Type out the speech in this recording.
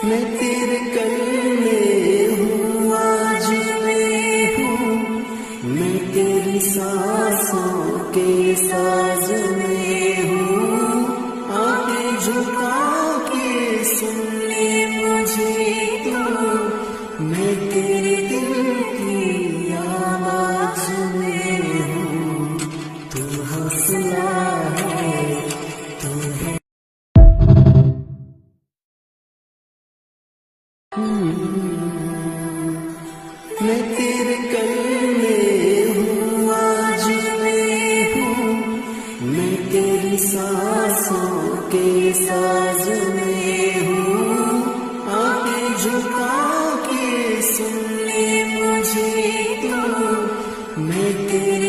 मैं तेरे कल्ले हूँ, आज मैं हूँ, मैं तेरी सांसों के साज में हूँ। आके झुका के सुन ले मुझे तू, मैं तेरे दिल की आवाज में हूँ। तू हौसला है, तू है। मैं तेरे कल्ले हूँ, आज मैं हूँ, मैं तेरी सांसों के साज में हूँ। आके झुका के सुन ले मुझे तू, मैं तेरे